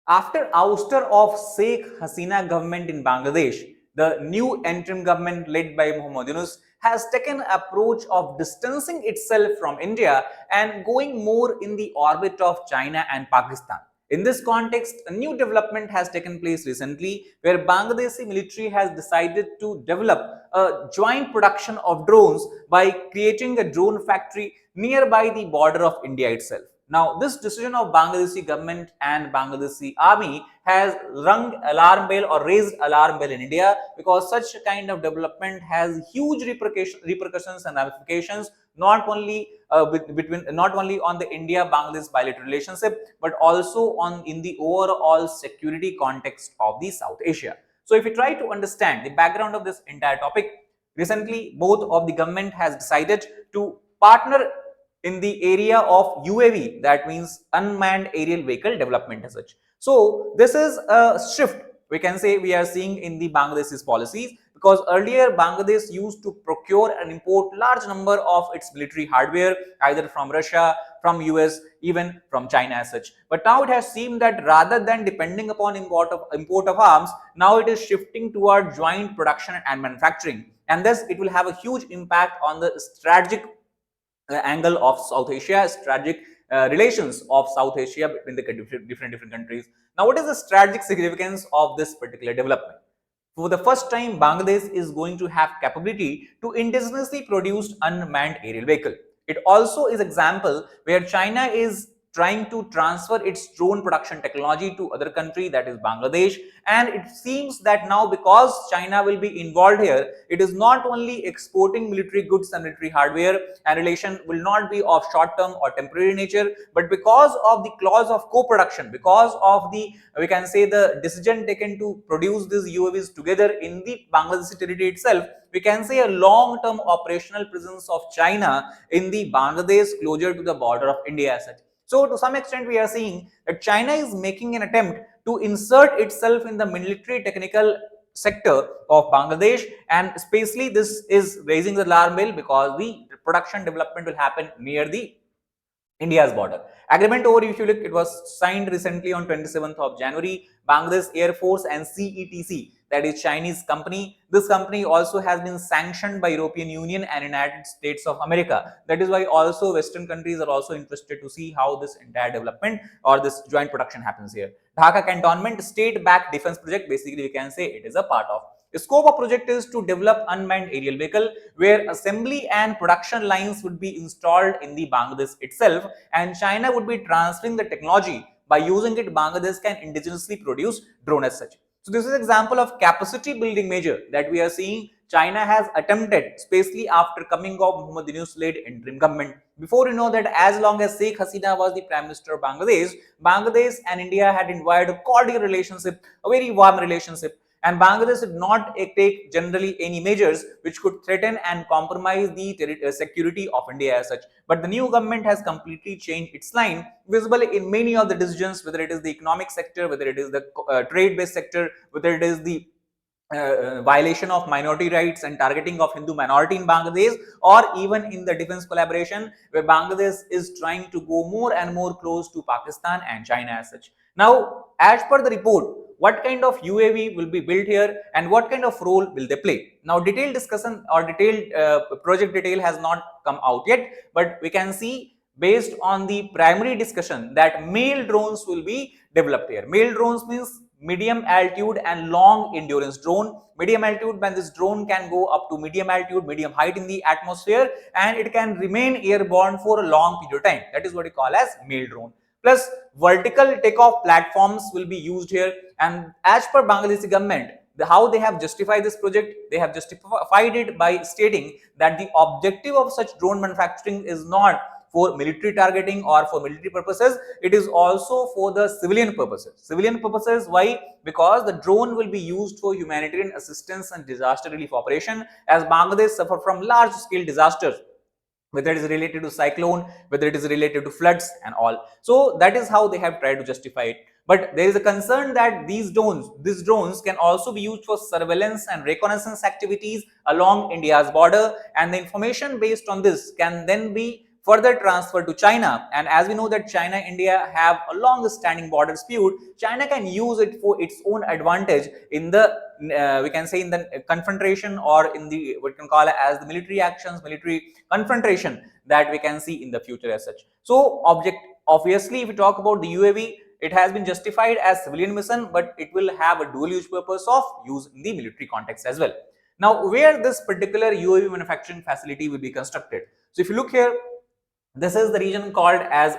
After ouster of Sheikh Hasina government in Bangladesh, the new interim government led by Muhammad Yunus has taken an approach of distancing itself from India and going more in the orbit of China and Pakistan. In this context, a new development has taken place recently where Bangladeshi military has decided to develop a joint production of drones by creating a drone factory nearby the border of India itself. Now, this decision of Bangladeshi government and Bangladeshi army has rung alarm bell or raised alarm bell in India because such kind of development has huge repercussions and ramifications not only between not only on the India-Bangladesh bilateral relationship but also on in the overall security context of the South Asia. So, if you try to understand the background of this entire topic, recently both of the government has decided to partner in the area of UAV, that means unmanned aerial vehicle development as such. So this is a shift we can say we are seeing in the Bangladesh's policies, because earlier Bangladesh used to procure and import large number of its military hardware either from Russia, from US, even from China as such. But now it has seemed that rather than depending upon import of arms, now it is shifting toward joint production and manufacturing, and thus it will have a huge impact on the strategic angle of South Asia, strategic relations of South Asia between the different countries. Now, what is the strategic significance of this particular development? For the first time, Bangladesh is going to have capability to indigenously produce unmanned aerial vehicle. It also is example where China is trying to transfer its drone production technology to other country, that is Bangladesh, and it seems that now because China will be involved here, it is not only exporting military goods and military hardware, and relation will not be of short term or temporary nature, but because of the clause of co-production, because of the we can say the decision taken to produce these UAVs together in the Bangladeshi territory itself, we can say a long-term operational presence of China in the Bangladesh closer to the border of India as such. So to some extent, we are seeing that China is making an attempt to insert itself in the military technical sector of Bangladesh, and especially this is raising the alarm bell because the production development will happen near the India's border. Agreement over, if you look, it was signed recently on 27th of January. Bangladesh Air Force and CETC, that is Chinese company. This company also has been sanctioned by European Union and United States of America. That is why also Western countries are also interested to see how this entire development or this joint production happens here. Dhaka Cantonment state-backed defense project, basically we can say it is a part of. The scope of project is to develop unmanned aerial vehicle where assembly and production lines would be installed in the Bangladesh itself, and China would be transferring the technology. By using it, Bangladesh can indigenously produce drone as such. So this is an example of capacity building measure that we are seeing China has attempted, especially after coming of Muhammad Yunus led interim government. Before you know that, as long as Sheikh Hasina was the Prime Minister of Bangladesh, Bangladesh and India had enjoyed a cordial relationship, a very warm relationship, and Bangladesh did not take generally any measures which could threaten and compromise the security of India as such. But the new government has completely changed its line, visible in many of the decisions, whether it is the economic sector, whether it is the trade-based sector, whether it is the violation of minority rights and targeting of Hindu minority in Bangladesh, or even in the defense collaboration where Bangladesh is trying to go more and more close to Pakistan and China as such. Now, as per the report, what kind of UAV will be built here and what kind of role will they play? Now, detailed discussion or detailed project detail has not come out yet, but we can see based on the primary discussion that male drones will be developed here. Male drones means medium altitude and long endurance drone. Medium altitude, when this drone can go up to medium altitude, medium height in the atmosphere, and it can remain airborne for a long period of time. That is what we call as male drone. Plus, vertical takeoff platforms will be used here, and as per Bangladeshi government, how they have justified this project, they have justified it by stating that the objective of such drone manufacturing is not for military targeting or for military purposes, it is also for the civilian purposes. Civilian purposes, why? Because the drone will be used for humanitarian assistance and disaster relief operation, as Bangladesh suffer from large scale disasters, whether it is related to cyclone, whether it is related to floods and all. So that is how they have tried to justify it. But there is a concern that these drones can also be used for surveillance and reconnaissance activities along India's border, and the information based on this can then be further transferred to China. And as we know that China and India have a long standing border dispute, China can use it for its own advantage in the we can say in the confrontation, or in the what we can call it as the military actions, military confrontation that we can see in the future as such. So obviously if we talk about the UAV, it has been justified as civilian mission, but it will have a dual use purpose of use in the military context as well. Now, where this particular UAV manufacturing facility will be constructed? So if you look here, this is the region called as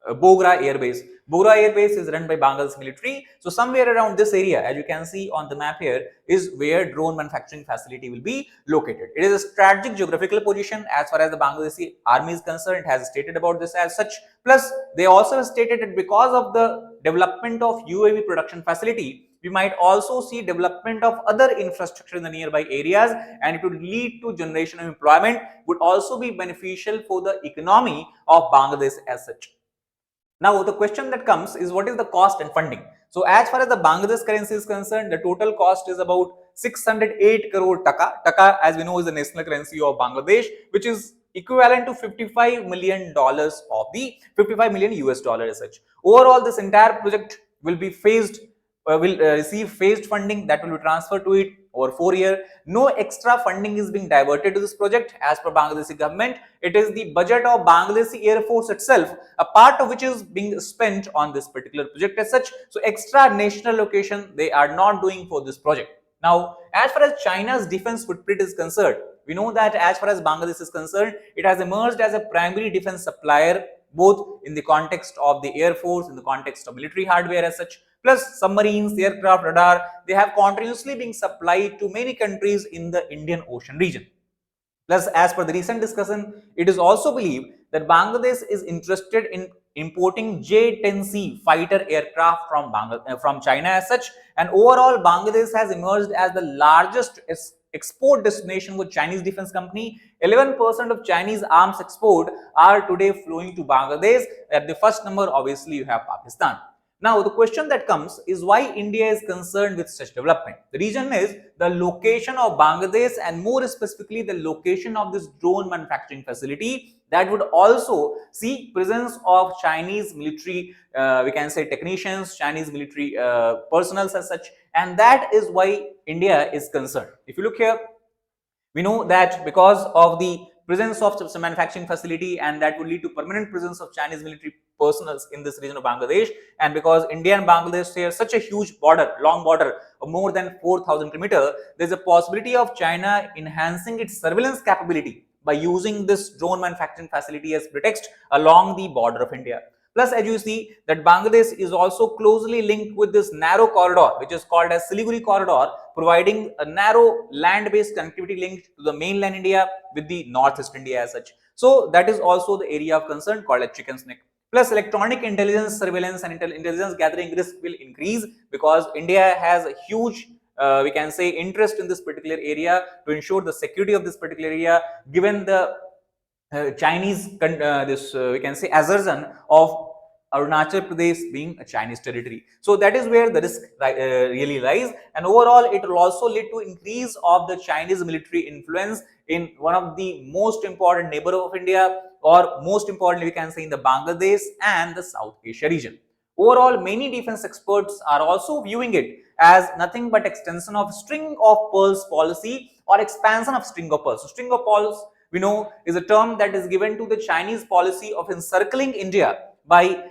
Bogra Air Base. Bogra Air Base is run by Bangladesh military. So somewhere around this area, as you can see on the map here, is where drone manufacturing facility will be located. It is a strategic geographical position as far as the Bangladeshi army is concerned. It has stated about this as such. Plus, they also have stated that because of the development of UAV production facility, we might also see development of other infrastructure in the nearby areas, and it would lead to generation of employment, would also be beneficial for the economy of Bangladesh as such. Now, the question that comes is, what is the cost and funding? So, as far as the Bangladesh currency is concerned, the total cost is about 608 crore taka. Taka, as we know, is the national currency of Bangladesh, which is equivalent to $55 million of the 55 million US dollars as such. Overall, this entire project will be receive phased funding that will be transferred to it over 4 years. No extra funding is being diverted to this project as per Bangladeshi government. It is the budget of Bangladeshi Air Force itself, a part of which is being spent on this particular project as such. So extra national allocation they are not doing for this project. Now, as far as China's defense footprint is concerned, we know that as far as Bangladesh is concerned, it has emerged as a primary defense supplier, both in the context of the Air Force, in the context of military hardware as such, plus submarines, aircraft, radar. They have continuously been supplied to many countries in the Indian Ocean region. Plus, as per the recent discussion, it is also believed that Bangladesh is interested in importing J-10C fighter aircraft from China as such. And overall, Bangladesh has emerged as the largest export destination for Chinese defense company. 11% of Chinese arms export are today flowing to Bangladesh. At the first number, obviously, you have Pakistan. Now, the question that comes is why India is concerned with such development. The reason is the location of Bangladesh, and more specifically the location of this drone manufacturing facility that would also see presence of Chinese military, we can say technicians, Chinese military personnel as such, and that is why India is concerned. If you look here, we know that because of the presence of some manufacturing facility, and that would lead to permanent presence of Chinese military personnel in this region of Bangladesh, and because India and Bangladesh share such a huge border, long border of more than 4,000 kilometers, there is a possibility of China enhancing its surveillance capability by using this drone manufacturing facility as pretext along the border of India. Plus, as you see that Bangladesh is also closely linked with this narrow corridor, which is called as Siliguri corridor, providing a narrow land-based connectivity link to the mainland India with the northeast India as such. So that is also the area of concern called as chicken's neck. Plus, electronic intelligence surveillance and intelligence gathering risk will increase because India has a huge we can say interest in this particular area to ensure the security of this particular area, given the Chinese we can say assertion of Arunachal Pradesh being a Chinese territory. So that is where the risk really lies, and overall it will also lead to increase of the Chinese military influence in one of the most important neighbor of India, or most importantly we can say in the Bangladesh and the South Asia region. Overall, many defense experts are also viewing it as nothing but extension of string of pearls policy, or expansion of string of pearls. So string of pearls, we know, is a term that is given to the Chinese policy of encircling India by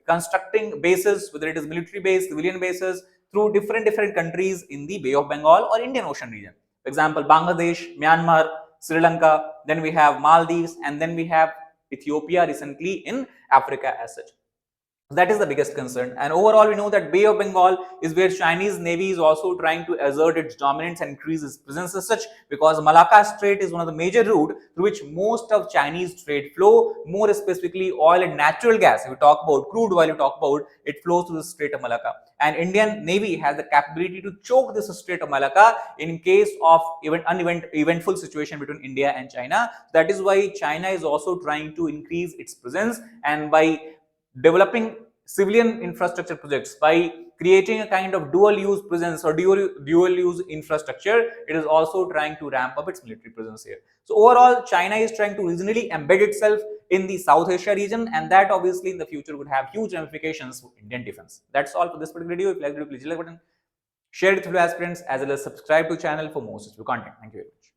constructing bases, whether it is military base, civilian bases, through different countries in the Bay of Bengal or Indian Ocean region. For example, Bangladesh, Myanmar, Sri Lanka, then we have Maldives, and then we have Ethiopia recently in Africa as such. That is the biggest concern. And overall, we know that Bay of Bengal is where Chinese Navy is also trying to assert its dominance and increase its presence as such, because Malacca Strait is one of the major routes through which most of Chinese trade flow, more specifically oil and natural gas. If you talk about crude oil, you talk about it flows through the Strait of Malacca. And Indian Navy has the capability to choke this Strait of Malacca in case of eventful situation between India and China. That is why China is also trying to increase its presence, and by developing civilian infrastructure projects, by creating a kind of dual use presence or dual use infrastructure, it is also trying to ramp up its military presence here. So overall, China is trying to regionally embed itself in the South Asia region, and that obviously in the future would have huge ramifications for Indian defense. That's all for this particular video. If you like the video, please like the button, share it with your aspirants, as well as subscribe to channel for more such content. Thank you very much.